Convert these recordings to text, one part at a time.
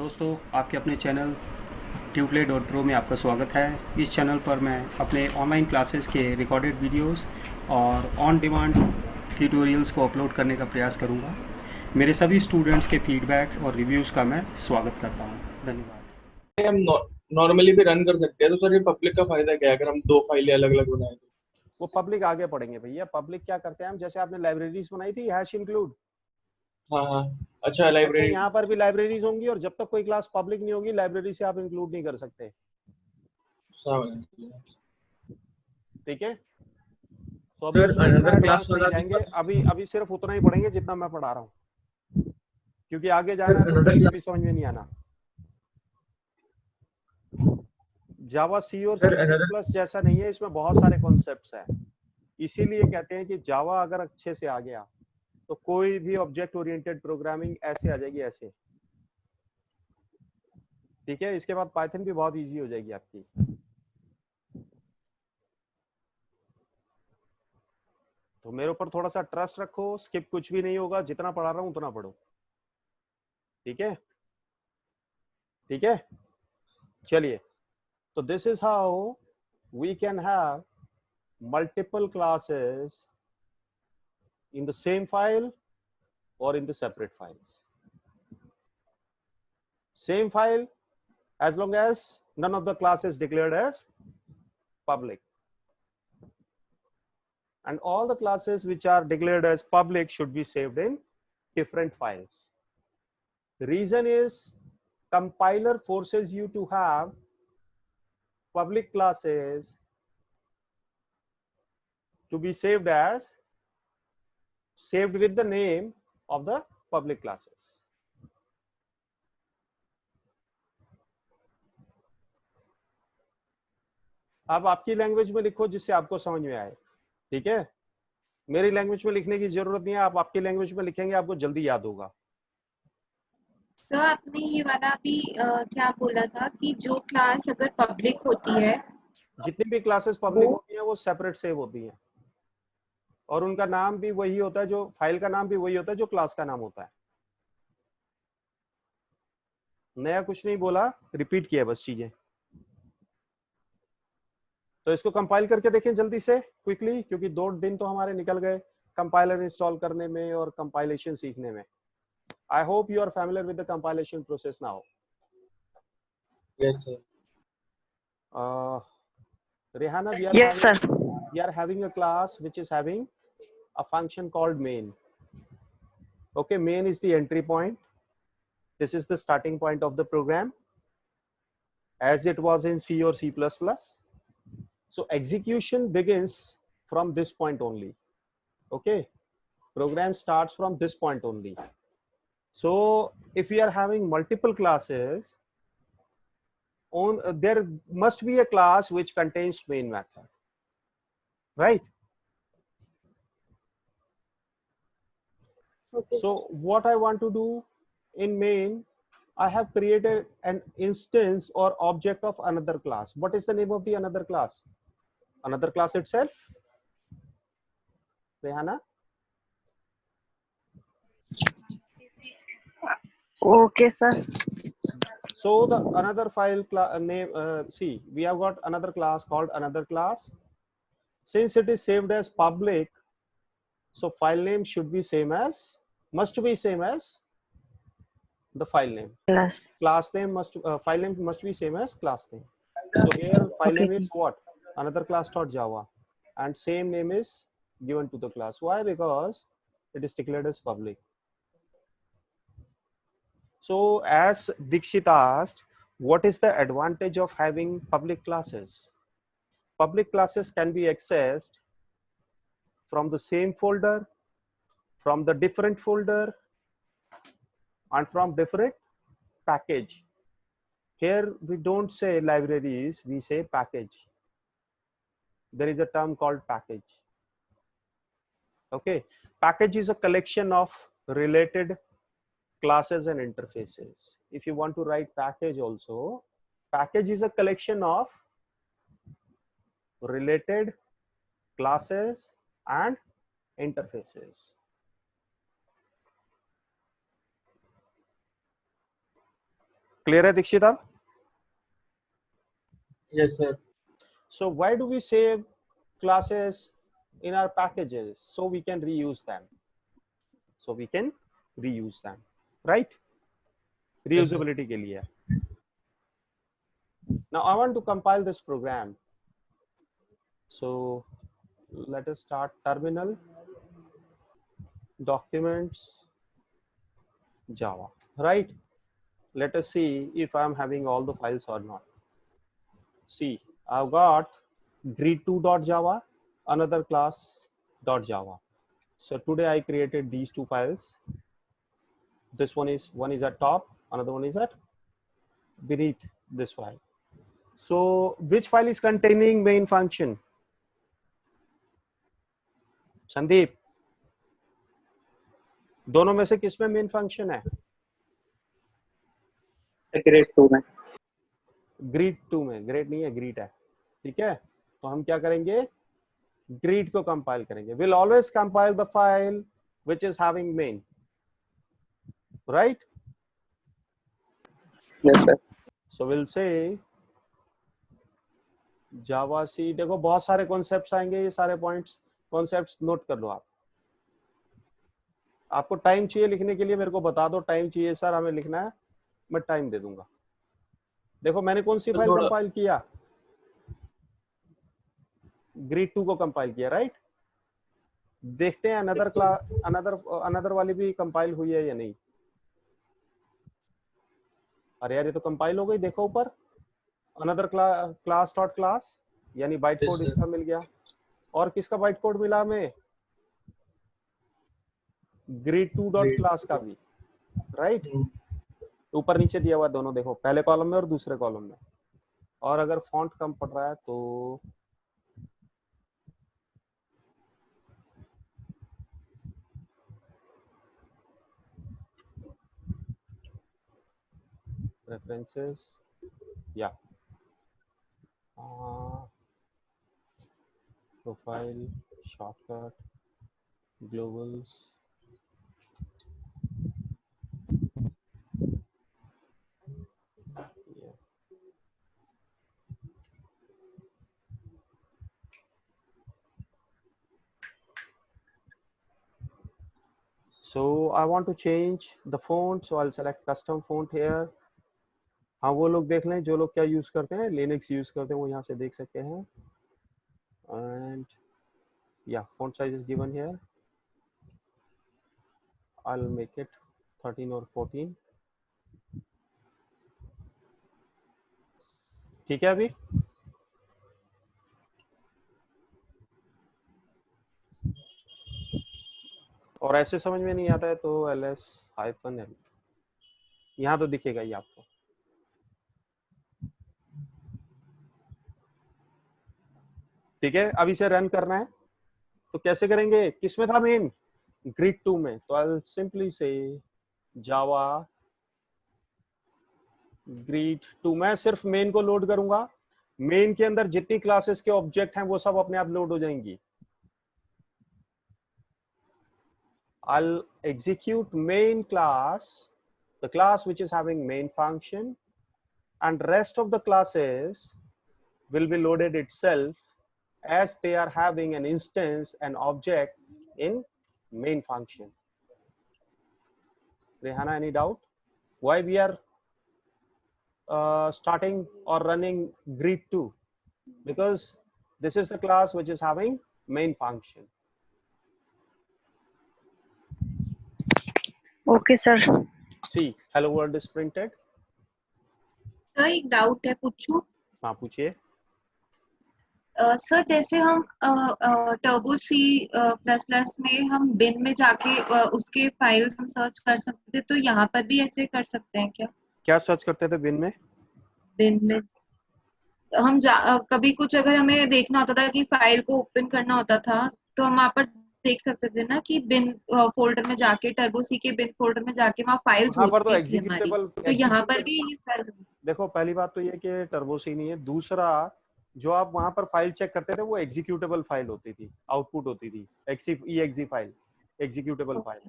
दोस्तों, आपके अपने चैनल tutelay.pro में आपका स्वागत है। इस चैनल पर मैं अपने ऑनलाइन क्लासेस के रिकॉर्डेड वीडियोस और ऑन डिमांड ट्यूटोरियल्स को अपलोड करने का प्रयास करूंगा। मेरे सभी स्टूडेंट्स के फीडबैक्स और रिव्यूज़ का मैं स्वागत करता हूं। धन्यवाद। हम नॉर्मली भी रन कर सकते हैं। तो सर ये पब्लिक का फायदा क्या है अगर हम दो फाइलें अलग अलग बनाए तो? वो पब्लिक आगे पढ़ेंगे भैया। पब्लिक क्या करते हैं हम, जैसे आपने लाइब्रेरीज बनाई थी हैश इंक्लूड, हाँ हाँ। अच्छा, ऐसे लाइब्रेरी। यहाँ पर भी लाइब्रेरीज होंगी और जब तक कोई क्लास पब्लिक नहीं होगी लाइब्रेरी से आप इंक्लूड नहीं कर सकते। ठीक है, तो अभी सर उसमें इतना अनदर क्लास एडवांस नहीं वाला भी जाएंगे। सर। अभी अभी सिर्फ उतना ही पढ़ेंगे जितना मैं पढ़ा रहा हूँ, क्योंकि आगे जाना सर है तो अनदर फिर भी क्लास। समझ में नहीं आना। जावा सी और सी सर प्लस अनदर। प्लस जैसा नहीं है, इसमें बहुत सारे कॉन्सेप्ट्स हैं। इसीलिए कहते हैं कि जावा अगर अच्छे से आ गया तो कोई भी ऑब्जेक्ट ओरिएंटेड प्रोग्रामिंग ऐसे आ जाएगी, ऐसे। ठीक है, इसके बाद पाइथन भी बहुत इजी हो जाएगी आपकी। तो मेरे ऊपर थोड़ा सा ट्रस्ट रखो, स्किप कुछ भी नहीं होगा, जितना पढ़ा रहा हूँ उतना पढ़ो। ठीक है, ठीक है, चलिए। तो this is how we can have multiple classes in the same file or in the separate files. Same file as long as none of the class is declared as public. And all the classes which are declared as public should be saved in different files. The reason is compiler forces you to have public classes to be saved with the name of the public classes. अब आपकी language में लिखो जिससे आपको समझ में आए। ठीक है, मेरी लैंग्वेज में लिखने की जरूरत नहीं है, आप आपकी लैंग्वेज में लिखेंगे आपको जल्दी याद होगा। सर आपने ये वाला भी क्या बोला था कि जो क्लास अगर पब्लिक होती है जितनी भी क्लासेस पब्लिक वो होती हैं वो सेपरेट सेव होती हैं, और उनका नाम भी वही होता है, जो फाइल का नाम भी वही होता है जो क्लास का नाम होता है। नया कुछ नहीं बोला, रिपीट किया बस चीजें। तो इसको कंपाइल करके देखें जल्दी से, क्विकली, क्योंकि 2 दिन तो हमारे निकल गए कंपाइलर इंस्टॉल करने में और कंपाइलेशन सीखने में। I hope you are familiar with the compilation process now. Yes sir. Rehana, Yes, sir. we are having a class which is having a function called main. Okay, main is the entry point. This is the starting point of the program as it was in C or C++. So execution begins from this point only. Okay, program starts from this point only. So if we are having multiple classes, there must be a class which contains main method, right? okay. So what I want to do in main, I have created an instance or object of another class. What is the name of the another class? Another class itself? Rehana? Okay, sir. So the another file name, see, we have got another class called another class. Since it is saved as public, so file name should be same as, must be same as the file name. Plus. Class name must, file name must be same as class name. So here file Okay, name is sir. what? Another class.java, and same name is given to the class. Why? Because it is declared as public. So as Dikshit asked, what is the advantage of having public classes? Public classes can be accessed from the same folder, from the different folder, and from different package. Here we don't say libraries, we say package. There is a term called package. Okay, package is a collection of related classes and interfaces. If you want to write package also, package is a collection of related classes and interfaces. Clear है दीक्षिता? Yes, sir. So why do we save classes in our packages? So we can reuse them. Right? Reusability के लिए. Now I want to compile this program. So let us start terminal, documents, Java, right? Let us see if I'm having all the files or not. See, I've got greet2.java, another class.java. So today I created these two files. This one is at top, another one is at beneath this file. So which file is containing main function? Sandeep, दोनों में से किसमें main function है? Grade 2 में. Greet 2 में. Great नहीं है, greet है. ठीक है, तो हम क्या करेंगे? ग्रीट को कंपाइल करेंगे. Will always compile the file which is having main, right? Yes sir. So will say जावा सी. देखो बहुत सारे कॉन्सेप्ट्स आएंगे, ये सारे पॉइंट्स कॉन्सेप्ट्स नोट कर लो आप. आपको टाइम चाहिए लिखने के लिए, मेरे को बता दो. टाइम चाहिए सर, हमें लिखना है, मैं टाइम दे दूंगा. देखो मैंने कौन सी फाइल कंपाइल किया? ग्रीड 2 को कंपाइल किया, राइट? देखते हैं अनदर वाली भी कंपाइल हुई है या नहीं. अरे यार, ये तो कंपाइल हो गई. देखो ऊपर अनदर क्लास डॉट क्लास, यानी बाइट कोड इसका मिल गया. और किसका बाइट कोड मिला हमें? ग्रीड 2 डॉट क्लास का भी, राइट? ऊपर नीचे दिया हुआ दोनों, देखो पहले कॉलम में और दूसरे कॉलम में. और अगर फॉन्ट कम पड़ रहा है तो रेफरेंसेस या profile, shortcut, Global's. So I want to change the font, so I'll select custom font here. हाँ, वो लोग देख लें जो लोग क्या यूज करते हैं, लिनक्स यूज करते हैं, वो यहाँ से देख सकते हैं. And yeah, font size is given here. I'll make it 13 or 14. ठीक है अभी? और ऐसे समझ में नहीं आता है तो ls-l यहाँ तो दिखेगा ही आपको. ठीक है, अब इसे रन करना है तो कैसे करेंगे? किसमें था मेन? ग्रीड 2 में. तो I'll simply say जावा ग्रीड 2. मैं सिर्फ मेन को लोड करूंगा. मेन के अंदर जितनी क्लासेस के ऑब्जेक्ट हैं वो सब अपने आप लोड हो जाएंगी. I'll execute main class, the class which is having main function, and rest of the classes will be loaded itself as they are having an instance, an object in main function. Rehana, any doubt? Why we are starting or running greet 2? Because this is the class which is having main function. Okay sir. See, hello world is printed. Sir एक doubt है, पूछूं? हाँ पूछिए. Sir जैसे हम turbo C plus plus में हम बिन में जाके उसके फाइल्स हम सर्च कर सकते थे, तो यहाँ पर भी ऐसे कर सकते हैं क्या? क्या सर्च करते थे बिन में? बिन में हम कभी कुछ अगर हमें देखना होता था कि फाइल को ओपन करना होता था, तो हम वहाँ पर देख सकते थे ना कि बिन फोल्डर में जाके, टर्बो सी के बिन फोल्डर में जाके वहाँ फाइल्स वहाँ पर तो होती थी हमारी. एग्जीक्यूटेबल. तो यहाँ पर भी ये फाइल. देखो पहली बात तो ये कि टर्बो सी नहीं है. दूसरा, जो आप वहां पर फाइल चेक करते थे वो एग्जीक्यूटेबल फाइल होती थी, आउटपुट होती थी. exe file executable file.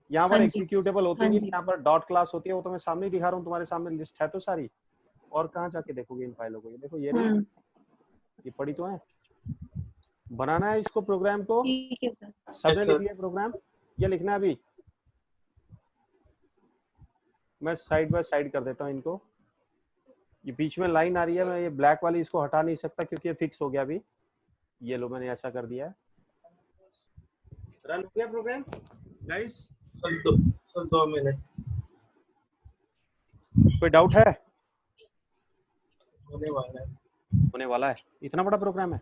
यहाँ पर हाँ जी, एग्जीक्यूटेबल होती हाँ नहीं, जी। यहाँ पर डॉट क्लास होती है, वो तो मैं सामने ही दिखा रहा हूँ, तुम्हारे सामने लिस्ट है तो सारी। और कहाँ जाके देखोगे इन फाइलों को? ये देखो, ये रही, ये पड़ी तो है। बनाना है इसको प्रोग्राम को, ठीक है सर। सबने Yes, लिख sir. लिया प्रोग्राम, ये लिखना है अभी। मैं साइड बाय साइड कर देता हूँ इनको। ये बीच में लाइन आ रही है, मैं ये ब्लैक वाली इसको हटा नहीं सकता क्योंकि ये फिक्स हो गया अभी। ये लो, मैंने ऐसा कर दिया है। रन हो गया प्रोग्राम गाइस? सर 2 मिनट कोई डाउट है? होने वाला है। होने वाला है। इतना बड़ा प्रोग्राम है?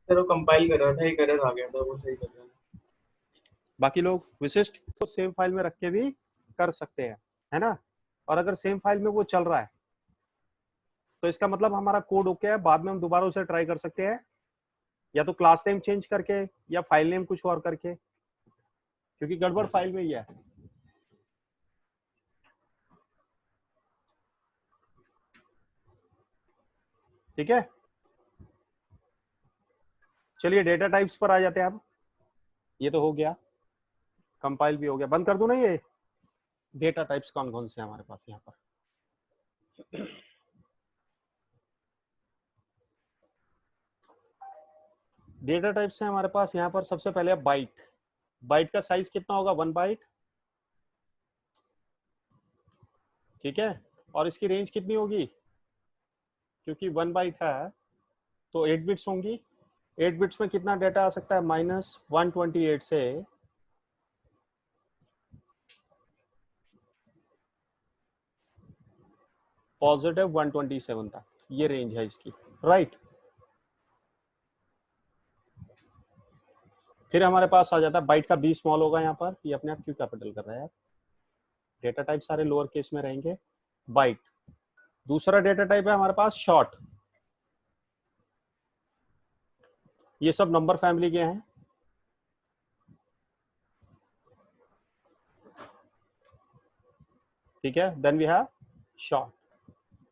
सर वो कंपाइल कर रहा था, एक एरर आ गया था, वो सही कर रहा था। बाकी लोग विशिष्ट को सेम फाइल में रख के भी कर सकते हैं, है ना? और अगर सेम फाइल में वो चल रहा है तो इसका मतलब हमारा कोड ओके है, बाद में हम दोबारा उसे ट्राई कर सकते हैं, या तो क्लास नेम चेंज करके या फाइल नेम कुछ और करके, क्योंकि गड़बड़ फाइल में ही है। ठीक है, चलिए डेटा टाइप्स पर आ जाते हैं अब। ये तो हो गया, कंपाइल भी हो गया। बंद कर दूं ना ये? डेटा टाइप्स कौन कौन से हैं हमारे पास यहाँ पर? डेटा टाइप्स है हमारे पास यहाँ पर। सबसे पहले बाइट। बाइट का साइज कितना होगा? 1 बाइट। ठीक है, और इसकी रेंज कितनी होगी? क्योंकि 1 बाइट है तो 8 बिट्स होंगी। 8 बिट्स में कितना डेटा आ सकता है? -128 से +127 तक, ये रेंज है इसकी, राइट। फिर हमारे पास आ जाता है बाइट का बी स्मॉल होगा यहाँ पर। ये अपने आप क्यों कैपिटल कर रहा है यार? डेटा टाइप सारे लोअर केस में रहेंगे। बाइट। दूसरा डेटा टाइप है हमारे पास शॉर्ट। ये सब नंबर फैमिली के हैं। ठीक है, then we have short.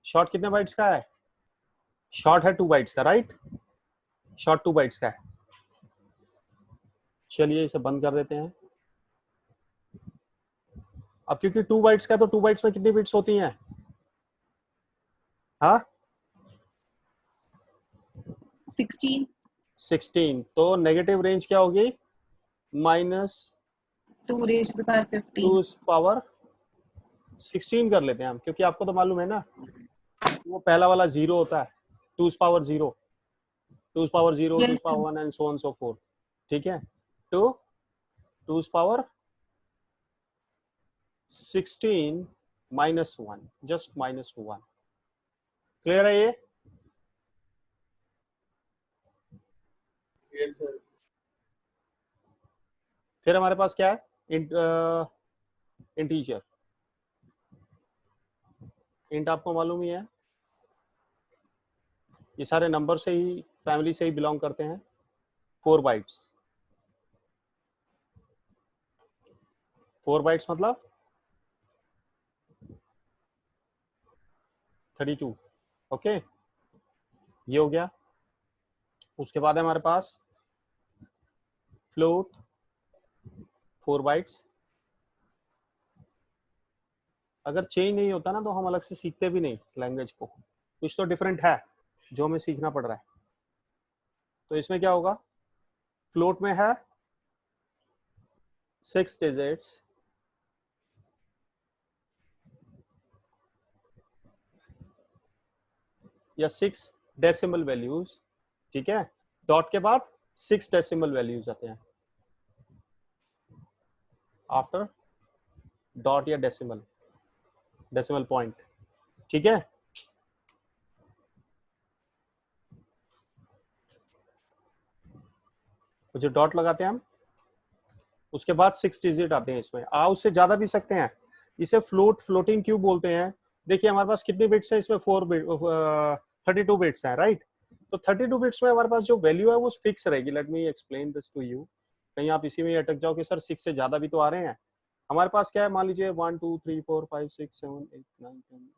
Short कितने बाइट्स का है? शॉर्ट है 2 बाइट्स का, राइट। शॉर्ट 2 बाइट्स का है। चलिए इसे बंद कर देते हैं। अब क्योंकि 2 बाइट्स का है तो 2 बाइट्स में कितनी बिट्स होती हैं? हाँ, 16 16। तो नेगेटिव रेंज क्या होगी?2 raised to the power 15। -2^16 कर लेते हैं हम, क्योंकि आपको तो मालूम है ना वो पहला वाला 0 होता है। 2^0, 2^0, Yes sir। 2^1 and so on so fourth. ठीक है, तो 2^16 -1, जस्ट -1। क्लियर है ये? Yes, sir. फिर हमारे पास क्या है? इंटीजर। इंट आपको मालूम ही है, ये सारे नंबर से ही, फैमिली से ही बिलोंग करते हैं। 4 बाइट्स। 4 बाइट्स मतलब 32। ओके, ये हो गया। उसके बाद है हमारे पास फ्लोट, 4 बाइट्स। अगर चेंज नहीं होता ना तो हम अलग से सीखते भी नहीं लैंग्वेज को, कुछ तो डिफरेंट है जो हमें सीखना पड़ रहा है। तो इसमें क्या होगा? फ्लोट में है 6 डिजिट्स, या 6 डेसिमल वैल्यूज। ठीक है, डॉट के बाद 6 डेसिमल वैल्यूज आते हैं आफ्टर डॉट या डेसिमल, डेसिमल पॉइंट। ठीक है, तो जो डॉट लगाते हैं हम, उसके बाद 6 डिजिट आते हैं इसमें। उससे ज्यादा भी सकते हैं। इसे फ्लोटिंग क्यों बोलते हैं? देखिए हमारे पास कितने बिट्स हैं इसमें? 32 बिट्स हैं, राइट। तो 32 बिट्स में हमारे पास जो वैल्यू है वो फिक्स रहेगी। Let me explain this to you. कहीं आप इसी में अटक जाओ कि सर 6 से ज्यादा भी तो आ रहे हैं। हमारे पास क्या है? मान लीजिए 1 2 3 4 5 6 7 8 9 10।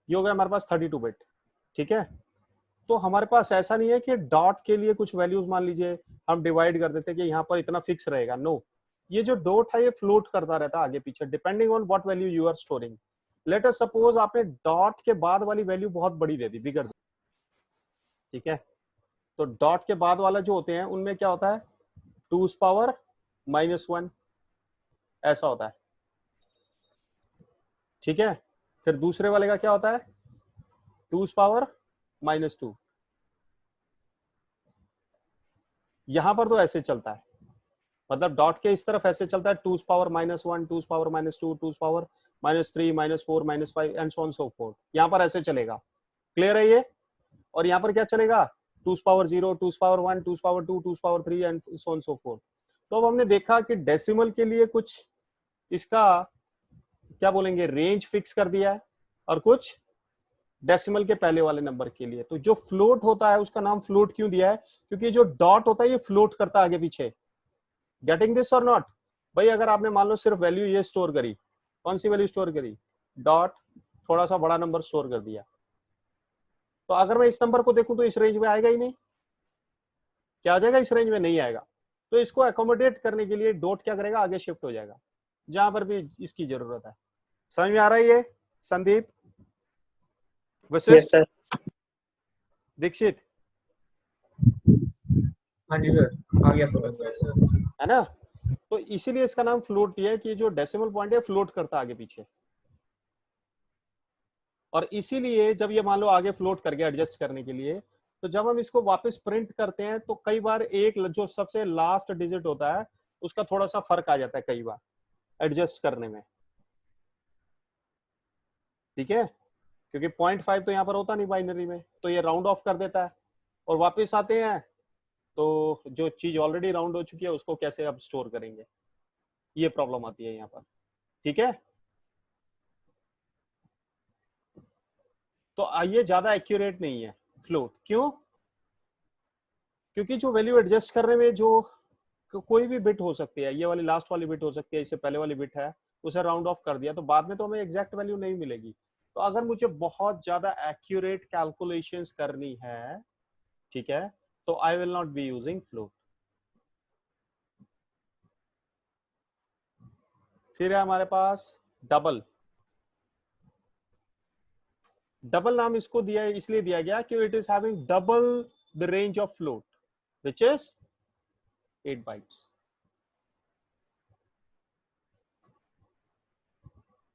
ये हो गया हमारे पास 32 बिट। ठीक है। तो हमारे पास ऐसा नहीं है कि डॉट के लिए कुछ वैल्यूज मान लीजिए हम डिवाइड कर देते कि यहाँ पर इतना फिक्स रहेगा, नो। ये जो डॉट है ये फ्लोट करता रहता है आगे पीछे depending on what value you are storing. Let us suppose आपने डॉट के बाद वाली वैल्यू बहुत बड़ी दे दी, बिगड़ दी, ठीक है। तो डॉट के बाद वाला जो होते हैं उनमें क्या होता है, 2^-1 ऐसा होता है, ठीक है। फिर दूसरे वाले का क्या होता है, 2^-2। यहां पर तो ऐसे चलता है, मतलब डॉट के इस तरफ ऐसे चलता है 2^-1, 2^-2, 2^-3, -4, -5 and so on so fourth. यहां पर ऐसे चलेगा, क्लियर है ये। और यहाँ पर क्या चलेगा, 2^0, 2^1, 2^2, 2^3 and so on so fourth. तो अब हमने देखा कि डेसिमल के लिए कुछ इसका क्या बोलेंगे रेंज फिक्स कर दिया है, और कुछ डेसिमल के पहले वाले नंबर के लिए। तो जो फ्लोट होता है उसका नाम फ्लोट क्यों दिया है, क्योंकि जो डॉट होता है ये फ्लोट करता है आगे पीछे। गेटिंग दिस और नॉट? भाई अगर आपने मान लो सिर्फ वैल्यू ये स्टोर करी, कौन सी वैल्यू स्टोर करी, डॉट, थोड़ा सा बड़ा नंबर स्टोर कर दिया, तो अगर मैं इस नंबर को देखूं तो इस रेंज में आएगा ही नहीं। क्या आ जाएगा, इस रेंज में नहीं आएगा। तो इसको अकोमोडेट करने के लिए डॉट क्या करेगा, आगे शिफ्ट हो जाएगा जहां पर भी इसकी जरूरत है। समझ में आ रहा है ये संदीप, यस वशिष्ठ, सर। दीक्षित? हाँ जी सर, आ गया सर। है ना। तो इसीलिए इसका नाम फ्लोट दिया है कि जो डेसिमल पॉइंट है फ्लोट करता है आगे पीछे। और इसीलिए जब ये मान लो आगे फ्लोट कर गया एडजस्ट करने के लिए, तो जब हम इसको वापस प्रिंट करते हैं तो कई बार एक जो सबसे लास्ट डिजिट होता है उसका थोड़ा सा फर्क आ जाता है कई बार एडजस्ट करने में, ठीक है। क्योंकि 0.5 तो यहाँ पर होता नहीं बाइनरी में, तो ये राउंड ऑफ कर देता है और वापस आते हैं तो जो चीज ऑलरेडी राउंड हो चुकी है उसको कैसे अब स्टोर करेंगे, ये प्रॉब्लम आती है यहाँ पर, ठीक है। तो आइए, ज्यादा एक्यूरेट नहीं है फ्लोट, क्यों? क्योंकि जो वैल्यू एडजस्ट करने में जो कोई भी बिट हो सकती है, ये वाली लास्ट वाली बिट हो सकती है, इससे पहले वाली बिट है, उसे राउंड ऑफ कर दिया तो बाद में तो हमें एग्जैक्ट वैल्यू नहीं मिलेगी। तो अगर मुझे बहुत ज्यादा एक्यूरेट कैलकुलेशंस करनी है, ठीक है, तो I will not be using float. फिर है हमारे पास डबल। डबल नाम इसको दिया है, इसलिए दिया गया कि it is having double the range of float which is 8 bytes.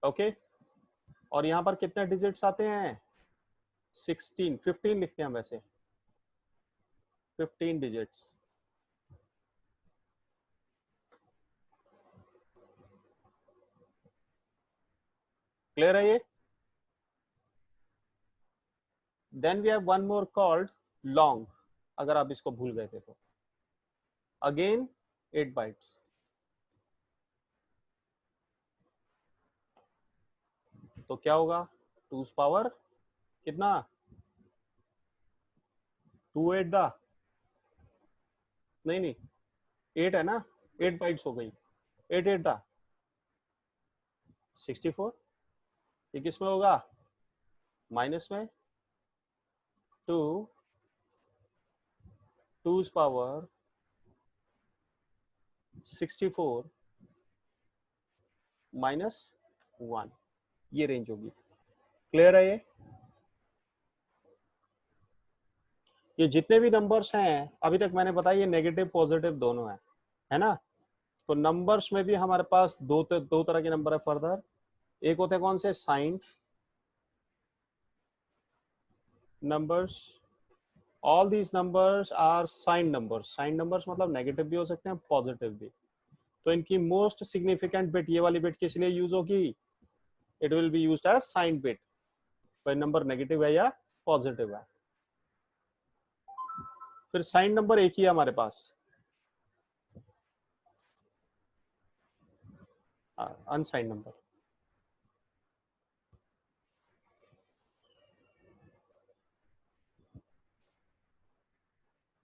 Okay, और यहां पर कितने डिजिट्स आते हैं, 16, 15 लिखते हैं हम वैसे, 15 डिजिट्स। क्लियर है ये? Then we have one more called long, अगर आप इसको भूल गए थे तो, अगेन 8 बाइट्स। तो क्या होगा, 2 पावर कितना, 2 8 दा, नहीं 8 है ना, 8 बाइट्स हो गई, 8 8 दा 64। ये किस में होगा, माइनस में, 2 2 पावर 64 -1, ये रेंज होगी। क्लियर है ये जितने भी नंबर्स हैं अभी तक मैंने बताया, ये नेगेटिव पॉजिटिव दोनों है ना। तो नंबर्स में भी हमारे पास दो तरह के नंबर है फर्दर। एक होते हैं कौन से, sign numbers. All these numbers are sign numbers. Sign numbers मतलब नेगेटिव भी हो सकते हैं, पॉजिटिव भी। तो इनकी मोस्ट सिग्निफिकेंट बिट, ये वाली बिट किस लिए यूज होगी, it will be used as sign bit, कोई नंबर नेगेटिव है या पॉजिटिव है। फिर साइन नंबर एक ही है हमारे पास, अनसाइन नंबर।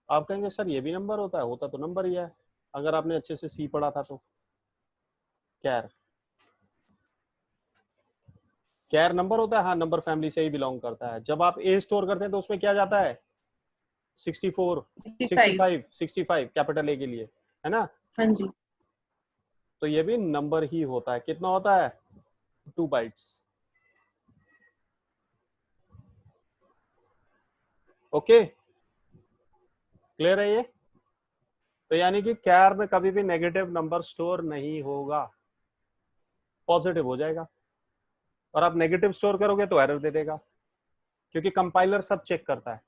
आप कहेंगे सर ये भी नंबर होता है, होता तो नंबर ही है, अगर आपने अच्छे से सी पढ़ा था तो। खैर, कैर नंबर होता है, हाँ नंबर फैमिली से ही बिलोंग करता है। जब आप ए स्टोर करते हैं तो उसमें क्या जाता है 64 65। 65 कैपिटल ए के लिए, है ना। हाँ जी। तो ये भी नंबर ही होता है। कितना होता है 2 बाइट्स। ओके, क्लियर है ये। तो यानी कि कैर में कभी भी नेगेटिव नंबर स्टोर नहीं होगा, पॉजिटिव हो जाएगा। और आप नेगेटिव स्टोर करोगे तो एरर दे देगा, क्योंकि कंपाइलर सब चेक करता है।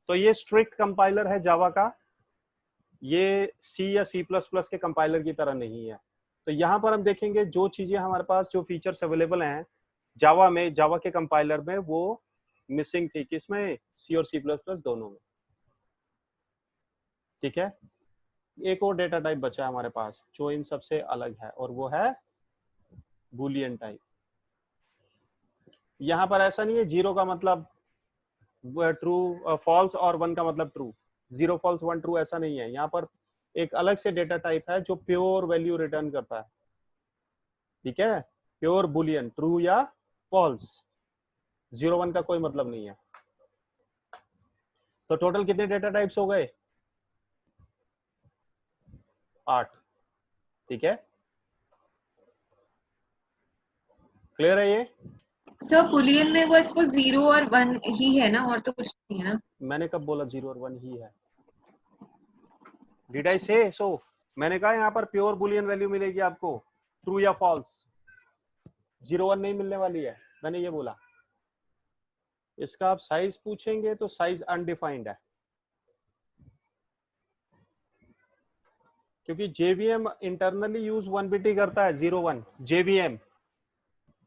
तो ये स्ट्रिक्ट कंपाइलर है जावा का, ये सी या सी प्लस प्लस के कंपाइलर की तरह नहीं है। तो यहाँ पर हम देखेंगे जो चीजें हमारे पास, जो फीचर्स अवेलेबल हैं जावा में, जावा के कंपाइलर में, वो मिसिंग थी किसमें, सी और सी प्लस प्लस दोनों में। ठीक है, एक और डेटा टाइप बचा है हमारे पास जो इन सबसे अलग है, और वो है बूलियन टाइप। यहाँ पर ऐसा नहीं है जीरो का मतलब ट्रू फॉल्स और वन का मतलब true, zero false one true, ऐसा नहीं है। यहाँ पर एक अलग से डेटा टाइप है जो प्योर वैल्यू रिटर्न करता है। ठीक है, प्योर बुलियन, ट्रू या फॉल्स, जीरो वन का कोई मतलब नहीं है। तो टोटल कितने डेटा टाइप्स हो गए 8। ठीक है, क्लियर है ये। सर बुलियन में बस वो 0 और 1 ही है ना, और तो कुछ नहीं है ना। मैंने कब बोला 0 और 1 ही है, डिड आई से सो? मैंने कहा यहाँ पर प्योर बुलियन वैल्यू मिलेगी आपको, ट्रू या फॉल्स, 0 1 नहीं मिलने वाली है, मैंने ये बोला। इसका आप साइज पूछेंगे तो साइज अनडिफाइंड है, क्योंकि जेवीएम इंटरनली यूज 1 बिट ही करता है, 0 1 जेवीएम।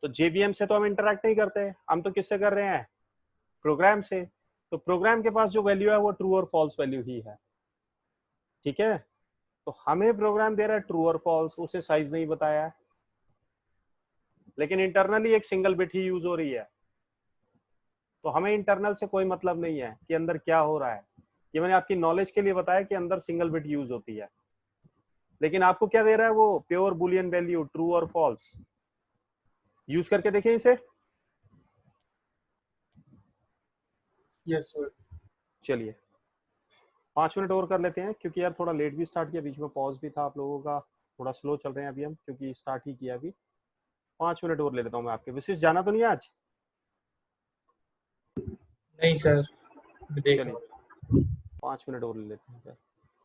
तो जेवीएम से तो हम इंटरेक्ट नहीं करते, हम तो किससे कर रहे हैं, प्रोग्राम से। तो प्रोग्राम के पास जो वैल्यू है वो ट्रू और फॉल्स वैल्यू ही है। ठीक है, तो हमें प्रोग्राम दे रहा है ट्रू और फॉल्स, उसे साइज नहीं बताया है, लेकिन इंटरनली एक सिंगल बिट ही यूज हो रही है। तो हमें इंटरनल से कोई मतलब नहीं है कि अंदर क्या हो रहा है। ये मैंने आपकी नॉलेज के लिए बताया कि अंदर सिंगल बिट यूज होती है, लेकिन आपको क्या दे रहा है वो प्योर बुलियन वैल्यू, ट्रू और फॉल्स। यूज करके देखिए इसे। Yes sir. चलिए 5 मिनट और कर लेते हैं, क्योंकि यार थोड़ा लेट भी स्टार्ट किया, बीच में पॉज भी था आप लोगों का, थोड़ा स्लो चल रहे हैं अभी हम, क्योंकि स्टार्ट ही किया अभी। 5 मिनट और ले लेता हूँ मैं आपके। विशिष्ट जाना तो नहीं है आज? नहीं सर, अभी देख रहा चलिए 5 मिनट और ले लेते हैं।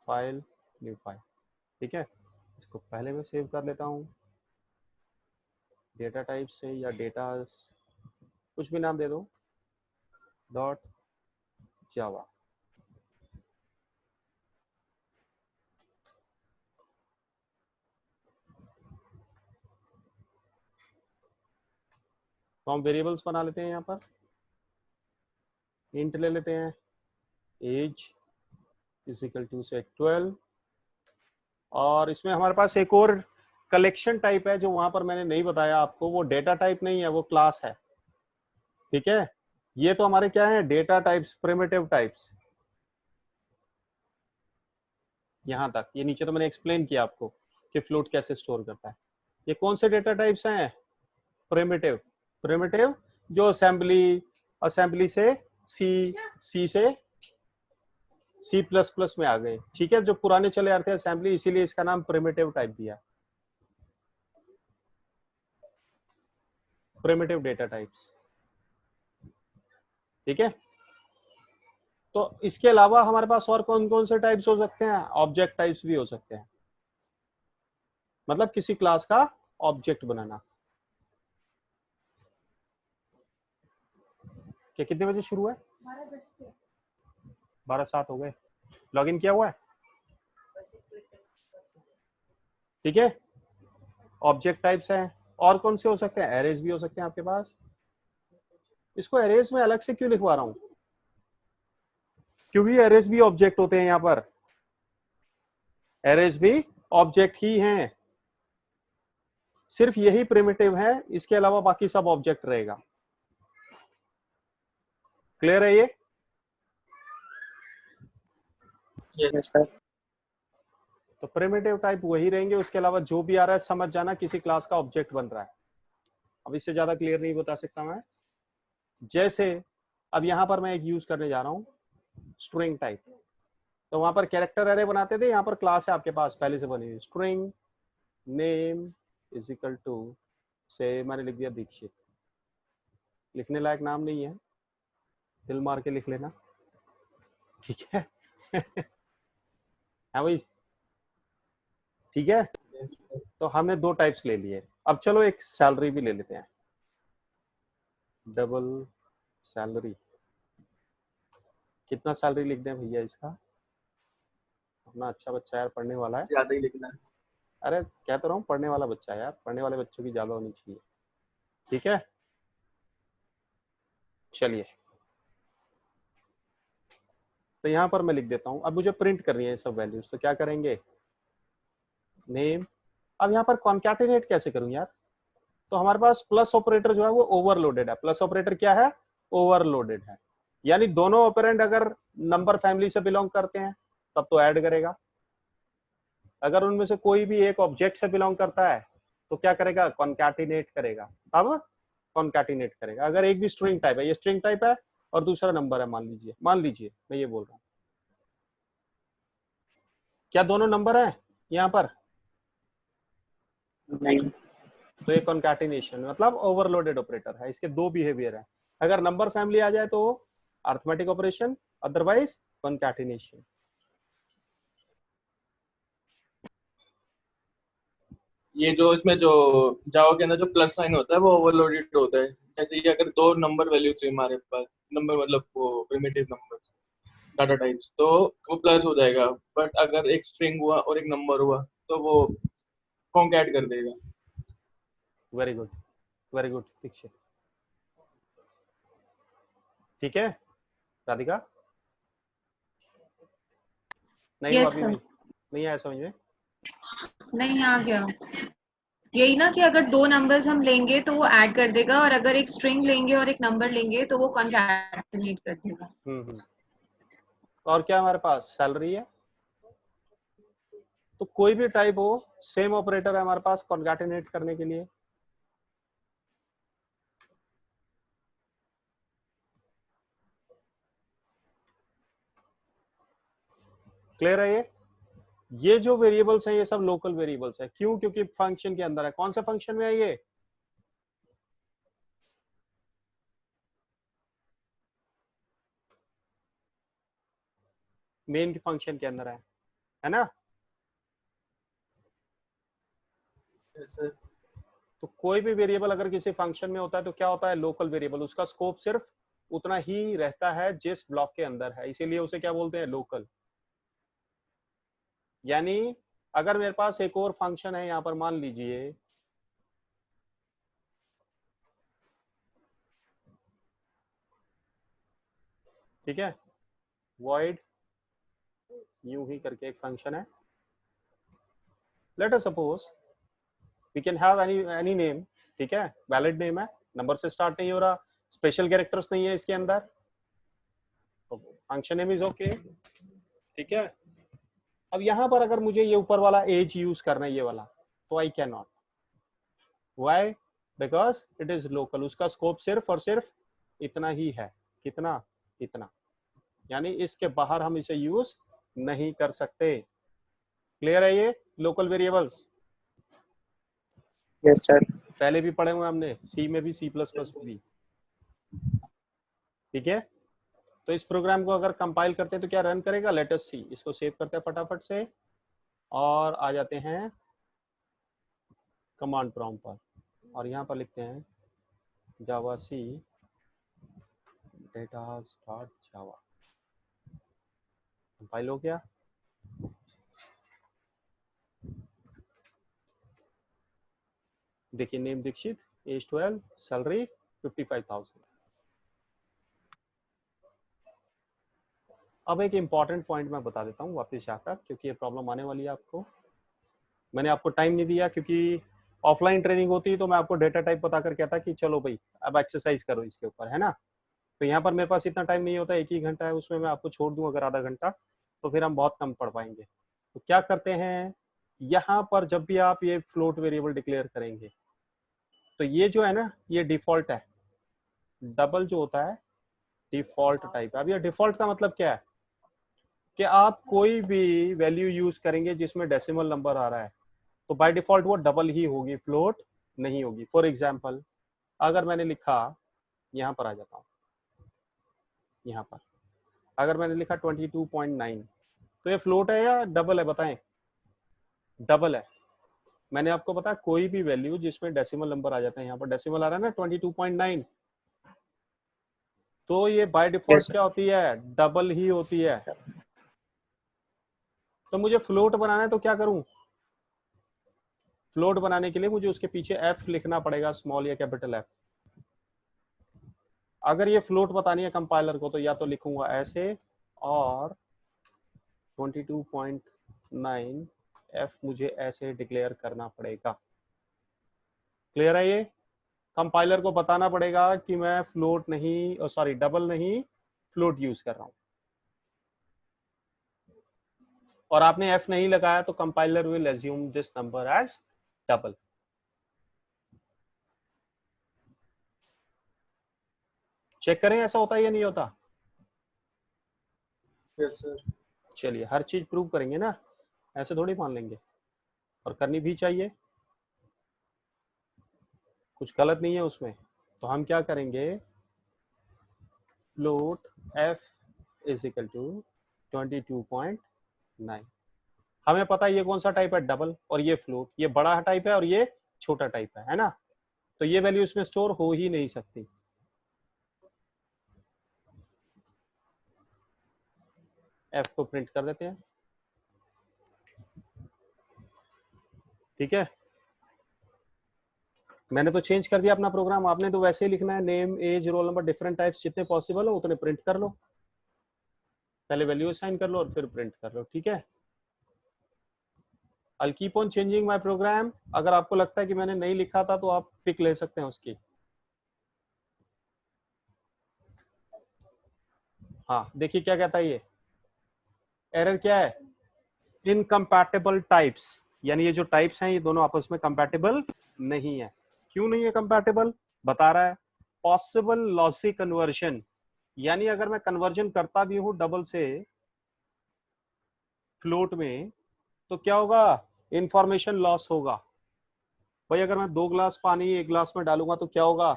File, new file. ठीक है, इसको पहले मैं सेव कर लेता हूँ डेटा टाइप से, या डेटा कुछ भी नाम दे दो, डॉट जावा। तो हम वेरिएबल्स बना लेते हैं यहाँ पर, इंट ले लेते हैं, एज इज इक्वल टू से 12। और इसमें हमारे पास एक और कलेक्शन टाइप है जो वहां पर मैंने नहीं बताया आपको, वो डेटा टाइप नहीं है, वो क्लास है। ठीक है, ये तो हमारे क्या है, डेटा टाइप्स, प्रिमिटिव टाइप्स, यहां तक। ये नीचे तो मैंने एक्सप्लेन किया आपको कि फ्लोट कैसे स्टोर करता है। ये कौन से डेटा टाइप्स हैं, प्रिमिटिव। प्रिमिटिव जो असेंबली से सी से सी प्लस प्लस में आ गए। ठीक है, जो पुराने चले आते हैं असेंबली, इसीलिए इसका नाम प्रिमिटिव टाइप दिया, प्रिमिटिव डेटा टाइप्स। ठीक है, तो इसके अलावा हमारे पास और कौन कौन से टाइप्स हो सकते हैं, ऑब्जेक्ट टाइप्स भी हो सकते हैं, मतलब किसी क्लास का ऑब्जेक्ट बनाना। क्या कितने बजे शुरू है, 12:07 हो गए। लॉगिन किया हुआ है? ठीक है, ऑब्जेक्ट टाइप्स हैं। और कौन से हो सकते हैं, एरेज भी हो सकते हैं आपके पास। इसको एरेज में अलग से क्यों लिखवा रहा हूं, क्योंकि एरेज भी ऑब्जेक्ट होते हैं। यहाँ पर एरेज भी ऑब्जेक्ट ही हैं, सिर्फ यही प्रिमिटिव है, इसके अलावा बाकी सब ऑब्जेक्ट रहेगा। क्लियर है ये? Yes sir. तो प्रिमिटिव टाइप वही रहेंगे, उसके अलावा जो भी आ रहा है समझ जाना किसी क्लास का ऑब्जेक्ट बन रहा है। अब इससे ज्यादा क्लियर नहीं बता सकता मैं। जैसे अब यहाँ पर मैं एक यूज करने जा रहा हूँ स्ट्रिंग टाइप, तो वहां पर कैरेक्टर एरे बनाते थे, यहाँ पर क्लास है आपके पास पहले से बनी हुई, string name is equal to से मैंने लिख दिया दीक्षित। लिखने लायक नाम नहीं है, दिल मार के लिख लेना, ठीक है। हाँ भाई, ठीक है। तो हमने दो टाइप्स ले लिए, अब चलो एक सैलरी भी ले लेते हैं, डबल सैलरी। कितना सैलरी लिख दें भैया इसका, अपना अच्छा बच्चा यार, पढ़ने वाला है। ज्यादा ही लिखना है। अरे कह तो रहा हूँ पढ़ने वाला बच्चा है यार, पढ़ने वाले बच्चों की ज्यादा होनी चाहिए, ठीक है। चलिए, तो यहाँ पर मैं लिख देता हूँ, अब मुझे प्रिंट करनी है ये सब वैल्यूज, तो क्या करेंगे, नेम। अब यहाँ पर कॉन्कैटिनेट कैसे करूँ यार, तो हमारे पास प्लस ऑपरेटर जो है वो ओवरलोडेड है। प्लस ऑपरेटर क्या है, ओवरलोडेड है, यानी दोनों ऑपरेंड अगर नंबर फैमिली से बिलोंग करते हैं तब तो ऐड करेगा, अगर उनमें से कोई भी एक ऑब्जेक्ट से बिलोंग करता है तो क्या करेगा, कॉन्कैटिनेट करेगा। अब कॉन्कैटिनेट करेगा, अगर एक भी स्ट्रिंग टाइप है, ये स्ट्रिंग टाइप है और दूसरा नंबर है, मान लीजिए मैं ये बोल रहा हूँ, क्या दोनों नंबर हैं यहाँ पर, नहीं। तो ये कॉन्कैटिनेशन मतलब ओवरलोडेड ऑपरेटर है, इसके दो बिहेवियर है। अगर नंबर फैमिली आ जाए तो अरिथमेटिक ऑपरेशन, अदरवाइज कॉन्कैटिनेशन। ये जो इसमें जो जावा के अंदर जो प्लस साइन होता है वो ओवरलोडेड होता है। जैसे कि अगर दो नंबर वैल्यूज है हमारे पास, नंबर मतलब वो प्रिमिटिव नंबर डाटा टाइप्स, तो वो प्लस हो जाएगा। बट अगर एक स्ट्रिंग हुआ और एक नंबर हुआ तो वो कॉन्कैट कर देगा। Very good, very good Dikshit, ठीक है। राधिका नहीं, Yes, अभी sir. नहीं आया समझ में। नहीं आ गया, यही ना कि अगर दो नंबर्स हम लेंगे तो वो ऐड कर देगा, और अगर एक स्ट्रिंग लेंगे और एक नंबर लेंगे तो वो कॉन्कैटिनेट कर देगा। और क्या हमारे पास सैलरी है, तो कोई भी टाइप हो सेम ऑपरेटर है हमारे पास कॉन्कैटिनेट करने के लिए। क्लियर है ये जो वेरिएबल्स हैं ये सब लोकल वेरिएबल्स है, क्यों, क्योंकि फंक्शन के अंदर है। कौन सा फंक्शन में है ये, मेन के फंक्शन के अंदर है ना। जैसे तो कोई भी वेरिएबल अगर किसी फंक्शन में होता है तो क्या होता है, लोकल वेरिएबल, उसका स्कोप सिर्फ उतना ही रहता है जिस ब्लॉक के अंदर है, इसीलिए उसे क्या बोलते हैं, लोकल। यानी अगर मेरे पास एक और फंक्शन है यहाँ पर, मान लीजिए ठीक है, void यूं ही करके एक फंक्शन है, let us suppose we can have any name, ठीक है, वैलिड नेम है, नंबर से स्टार्ट नहीं हो रहा, स्पेशल कैरेक्टर्स नहीं है इसके अंदर, फंक्शन नेम इज ओके, ठीक है। अब यहाँ पर अगर मुझे ये ऊपर वाला एज यूज करना है, ये वाला, तो I can not, why, because it is local, उसका स्कोप सिर्फ और सिर्फ इतना ही है, कितना, इतना, यानी इसके बाहर हम इसे यूज नहीं कर सकते। क्लियर है ये लोकल वेरिएबल्स, यस सर। पहले भी पढ़े हुए हमने, सी में भी, सी प्लस प्लस भी, ठीक है। तो इस प्रोग्राम को अगर कंपाइल करते हैं तो क्या रन करेगा, लेट अस सी, इसको सेव करते हैं फटाफट से और आ जाते हैं कमांड प्रॉम्प्ट पर, और यहाँ पर लिखते हैं जावा सी डेटा स्टार्ट जावा, कंपाइल हो गया। देखिए नेम दीक्षित, एज 12, सैलरी 55,000। अब एक इम्पॉर्टेंट पॉइंट मैं बता देता हूँ वापस जाकर, क्योंकि ये प्रॉब्लम आने वाली है आपको। मैंने आपको टाइम नहीं दिया क्योंकि ऑफलाइन ट्रेनिंग होती तो मैं आपको डेटा टाइप बता कर कहता कि चलो भाई अब एक्सरसाइज करो इसके ऊपर, है ना। तो यहाँ पर मेरे पास इतना टाइम नहीं होता, एक ही घंटा है, उसमें मैं आपको छोड़ दूँ अगर आधा घंटा, तो फिर हम बहुत कम पढ़ पाएंगे। तो क्या करते हैं, यहाँ पर जब भी आप ये फ्लोट वेरिएबल डिक्लेयर करेंगे, तो ये जो है ना, ये डिफॉल्ट है। डबल जो होता है डिफॉल्ट टाइप है। अब ये डिफॉल्ट का मतलब क्या है कि आप कोई भी वैल्यू यूज करेंगे जिसमें डेसिमल नंबर आ रहा है तो बाय डिफॉल्ट वो डबल ही होगी, फ्लोट नहीं होगी। फॉर एग्जांपल अगर मैंने लिखा, यहाँ पर आ जाता हूँ, यहाँ पर अगर मैंने लिखा 22.9 तो ये फ्लोट है या डबल है, बताएं? डबल है। मैंने आपको बताया कोई भी वैल्यू जिसमें डेसिमल नंबर आ जाता है, यहाँ पर डेसिमल आ रहा है ना 22.9, तो ये बाय डिफॉल्ट Yes, sir. क्या होती है, डबल ही होती है। तो मुझे फ्लोट बनाना है तो क्या करूं? फ्लोट बनाने के लिए मुझे उसके पीछे एफ लिखना पड़ेगा, स्मॉल या कैपिटल एफ। अगर ये फ्लोट बतानी है कंपाइलर को तो या तो लिखूंगा ऐसे, और 22.9 एफ मुझे ऐसे डिक्लेयर करना पड़ेगा। क्लियर है? ये कंपाइलर को बताना पड़ेगा कि मैं फ्लोट नहीं, सॉरी डबल नहीं, फ्लोट यूज कर रहा हूं। और आपने एफ नहीं लगाया तो compiler will assume this number as double. Check करें ऐसा होता है या नहीं होता। Yes sir. चलिए हर चीज प्रूव करेंगे ना, ऐसे थोड़ी मान लेंगे, और करनी भी चाहिए, कुछ गलत नहीं है उसमें। तो हम क्या करेंगे, float F is equal to 22.9। हमें पता है ये कौन सा टाइप है, डबल, और ये फ्लोट, ये बड़ा टाइप है और ये छोटा टाइप है ना। तो ये वैल्यू इसमें स्टोर हो ही नहीं सकती। एफ को प्रिंट कर देते हैं, ठीक है। मैंने तो चेंज कर दिया अपना प्रोग्राम, आपने तो वैसे ही लिखना है, name as roll number different types जितने पॉसिबल हो उतने प्रिंट कर लो, पहले वैल्यू असाइन कर लो और फिर प्रिंट कर लो, ठीक है। I'll keep on changing my program। अगर आपको लगता है कि मैंने नहीं लिखा था तो आप पिक ले सकते हैं उसकी। हाँ देखिए क्या कहता है ये, एरर क्या है, इनकम्पैटिबल टाइप्स, यानी ये जो टाइप्स हैं ये दोनों आपस में कंपैटिबल नहीं है। क्यों नहीं है कंपैटिबल, बता रहा है, पॉसिबल लॉसी कन्वर्जन, यानी अगर मैं कन्वर्जन करता भी हूं डबल से फ्लोट में तो क्या होगा, इंफॉर्मेशन लॉस होगा। भाई अगर मैं 2 ग्लास पानी एक ग्लास में डालूंगा तो क्या होगा,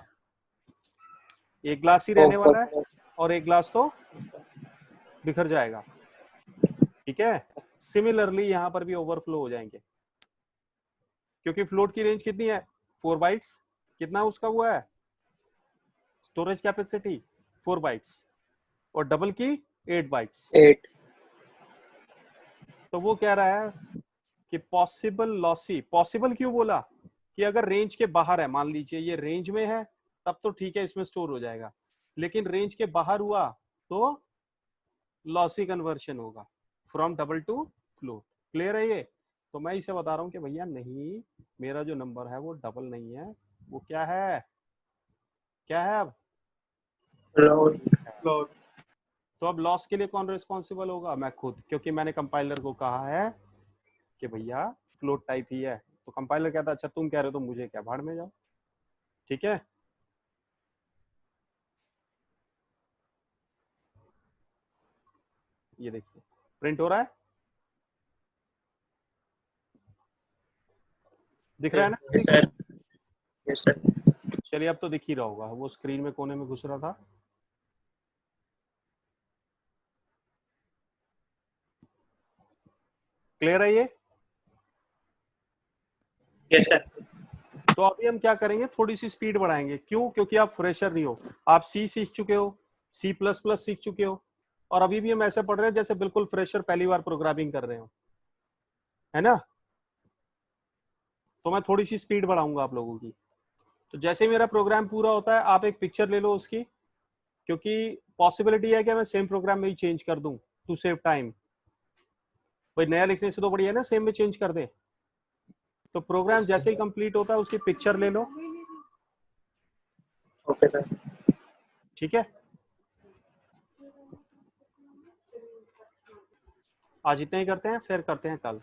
एक ग्लास ही रहने वाला है और एक ग्लास तो बिखर जाएगा, ठीक है। सिमिलरली यहां पर भी ओवरफ्लो हो जाएंगे, क्योंकि फ्लोट की रेंज कितनी है, 4 बाइट्स। कितना उसका हुआ है स्टोरेज कैपेसिटी, 4 बाइट्स, और डबल की 8 बाइट्स। 8. तो वो कह रहा है कि पॉसिबल लॉसी, पॉसिबल क्यों बोला, कि अगर रेंज के बाहर है, मान लीजिए ये रेंज में है तब तो ठीक है इसमें स्टोर हो जाएगा, लेकिन रेंज के बाहर हुआ तो लॉसी कन्वर्शन होगा from double two float. Clear है ये। तो मैं इसे बता रहा हूं कि भैया नहीं, मेरा जो नंबर है वो डबल नहीं है, वो क्या है, क्या है अब Load. फ्लोट। तो अब लॉस के लिए कौन रिस्पॉन्सिबल होगा, मैं खुद, क्योंकि मैंने कंपाइलर को कहा है कि भैया फ्लोट टाइप ही है। तो कंपाइलर कहता है अच्छा तुम कह रहे हो तो मुझे क्या, भाड़ में जाओ, ठीक है। ये देखिए प्रिंट हो रहा है, दिख रहा है ना। Yes, sir. Yes, sir. चलिए अब तो दिख ही रहा होगा, वो स्क्रीन में कोने में घुस रहा था। क्लियर है ये। Yes, sir. तो अभी हम क्या करेंगे, थोड़ी सी स्पीड बढ़ाएंगे। क्यों, क्योंकि आप फ्रेशर नहीं हो, आप सी सीख चुके हो, C++ सीख चुके हो, और अभी भी हम ऐसे पढ़ रहे हैं जैसे बिल्कुल फ्रेशर पहली बार प्रोग्रामिंग कर रहे हो, है ना। तो मैं थोड़ी सी स्पीड बढ़ाऊंगा आप लोगों की। तो जैसे ही मेरा प्रोग्राम पूरा होता है आप एक पिक्चर ले लो उसकी, क्योंकि पॉसिबिलिटी है कि मैं सेम प्रोग्राम में ही चेंज कर दूं टू सेव टाइम। भाई नया लिखने से तो बढ़िया है ना सेम में चेंज कर दे। तो प्रोग्राम जैसे ही कंप्लीट होता है उसकी पिक्चर ले लो, Okay, sir. ठीक है। आज इतना ही करते हैं, फिर करते हैं कल।